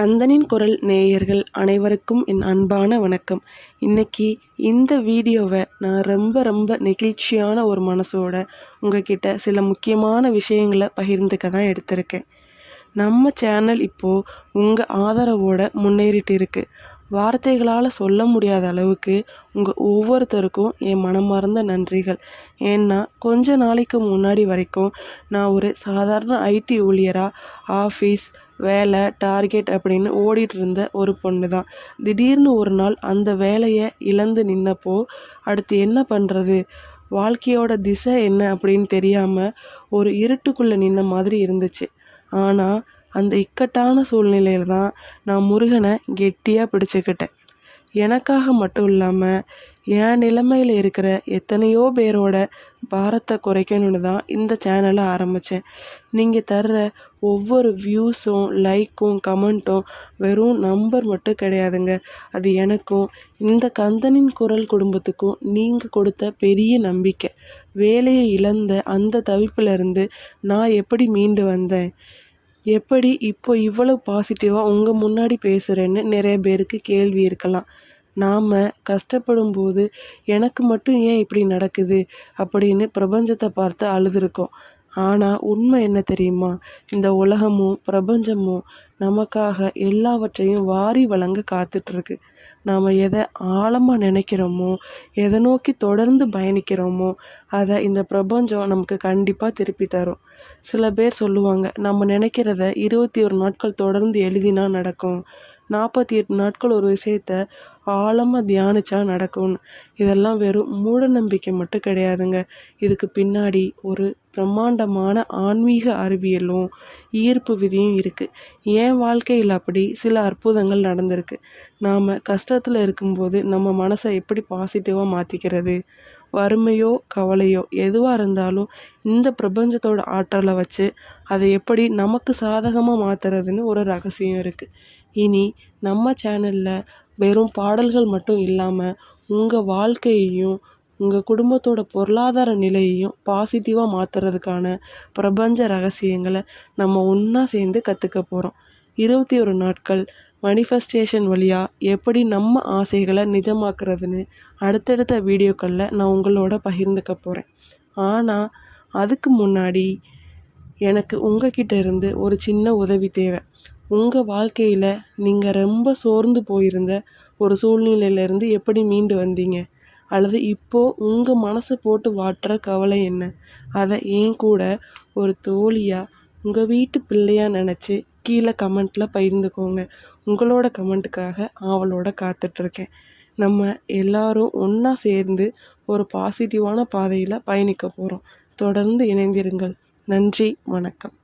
கந்தனின் குரல் நேயர்கள் அனைவருக்கும் என் அன்பான வணக்கம். இன்னைக்கு இந்த வீடியோவை நான் ரொம்ப நெகிழ்ச்சியான ஒரு மனசோட உங்ககிட்ட சில முக்கியமான விஷயங்களை பகிர்ந்துக்க தான் எடுத்திருக்கேன். நம்ம சேனல் இப்போது உங்கள் ஆதரவோட முன்னேறிட்டு இருக்கு. வார்த்தைகளால் சொல்ல முடியாத அளவுக்கு உங்கள் ஒவ்வொருத்தருக்கும் என் மனமார்ந்த நன்றிகள். ஏன்னா கொஞ்ச நாளைக்கு முன்னாடி வரைக்கும் நான் ஒரு சாதாரண ஐடி ஊழியராக ஆஃபீஸ் வேலை டார்கெட் அப்படின்னு ஓடிட்டு இருந்த ஒரு பொண்ணு தான். திடீர்னு ஒரு நாள் அந்த வேலையை இழந்து நின்னப்போ அடுத்து என்ன பண்ணுறது, வாழ்க்கையோட திசை என்ன அப்படின்னு தெரியாமல் ஒரு இருட்டுக்குள்ளே நின்ன மாதிரி இருந்துச்சு. ஆனால் அந்த இக்கட்டான சூழ்நிலையில் தான் நான் முருகனை கெட்டியாக பிடிச்சிக்கிட்டேன். எனக்காக மட்டும் இல்லாமல் என் நிலைமையில் இருக்கிற எத்தனையோ பேரோட பாரத்தை குறைக்கணும்னு தான் இந்த சேனலை ஆரம்பித்தேன். நீங்கள் தர்ற ஒவ்வொரு வியூஸும் லைக்கும் கமெண்ட்டும் வெறும் நம்பர் மட்டும் கிடையாதுங்க. அது எனக்கும் இந்த கந்தனின் குரல் குடும்பத்துக்கும் நீங்கள் கொடுத்த பெரிய நம்பிக்கை. வேலையை இழந்த அந்த தவிப்பிலிருந்து நான் எப்படி மீண்டு வந்தேன், எப்படி இப்போ இவ்வளவு பாசிட்டிவாக உங்கள் முன்னாடி பேசுகிறேன்னு நிறைய பேருக்கு கேள்வி இருக்கலாம். நாம் கஷ்டப்படும்போது எனக்கு மட்டும் ஏன் இப்படி நடக்குது அப்படின்னு பிரபஞ்சத்தை பார்த்து அழுதுருக்கோம். ஆனால் உண்மை என்ன தெரியுமா, இந்த உலகமும் பிரபஞ்சமும் நமக்காக எல்லாவற்றையும் வாரி வழங்க காத்துட்ருக்கு. நாம் எதை ஆழமாக நினைக்கிறோமோ, எதை நோக்கி தொடர்ந்து பயணிக்கிறோமோ அதை இந்த பிரபஞ்சம் நமக்கு கண்டிப்பாக திருப்பி தரும். சில பேர் சொல்லுவாங்க, நம்ம நினைக்கிறத 21 நாட்கள் தொடர்ந்து எழுதினா நடக்கும், 48 நாட்கள் ஒரு விஷயத்த ஆழமாக தியானிச்சா நடக்கும்னு. இதெல்லாம் வெறும் மூட நம்பிக்கை மட்டும் கிடையாதுங்க. இதுக்கு பின்னாடி ஒரு பிரம்மாண்டமான ஆன்மீக அறிவியலும் ஈர்ப்பு விதியும் இருக்குது. என் வாழ்க்கையில் அப்படி சில அற்புதங்கள் நடந்திருக்கு. நாம் கஷ்டத்தில் இருக்கும்போது நம்ம மனசை எப்படி பாசிட்டிவாக மாற்றிக்கிறது, வறுமையோ கவலையோ எதுவாக இருந்தாலும் இந்த பிரபஞ்சத்தோட ஆற்றலை வச்சு அதை எப்படி நமக்கு சாதகமாக மாற்றுறதுன்னு ஒரு ரகசியம் இருக்குது. இனி நம்ம சேனலில் வெறும் பாடல்கள் மட்டும் இல்லாமல் உங்கள் வாழ்க்கையையும் உங்கள் குடும்பத்தோட பொருளாதார நிலையையும் பாசிட்டிவாக மாற்றுறதுக்கான பிரபஞ்ச ரகசியங்களை நம்ம ஒன்றா சேர்ந்து கற்றுக்க போகிறோம். 21 நாட்கள் மனிஃபெஸ்டேஷன் வழியாக எப்படி நம்ம ஆசைகளை நிஜமாக்குறதுன்னு அடுத்தடுத்த வீடியோக்களில் நான் உங்களோட பகிர்ந்துக்க போகிறேன். ஆனால் அதுக்கு முன்னாடி எனக்கு உங்ககிட்ட இருந்து ஒரு சின்ன உதவி தேவை. உங்கள் வாழ்க்கையில் நீங்கள் ரொம்ப சோர்ந்து போயிருந்த ஒரு சூழ்நிலையிலேருந்து எப்படி மீண்டு வந்தீங்க, அல்லது இப்போது உங்கள் மனசை போட்டு வாட்டுற கவலை என்ன, அதை ஏன் கூட ஒரு தோழியாக உங்கள் வீட்டு பிள்ளையாக நினச்சி கீழே கமெண்ட்டில் பகிர்ந்துக்கோங்க. உங்களோட கமெண்ட்டுக்காக ஆவலோட காத்துட்ருக்கேன். நம்ம எல்லாரும் ஒன்றா சேர்ந்து ஒரு பாசிட்டிவான பாதையில் பயணிக்க போகிறோம். தொடர்ந்து இணைந்திருங்கள். நன்றி, வணக்கம்.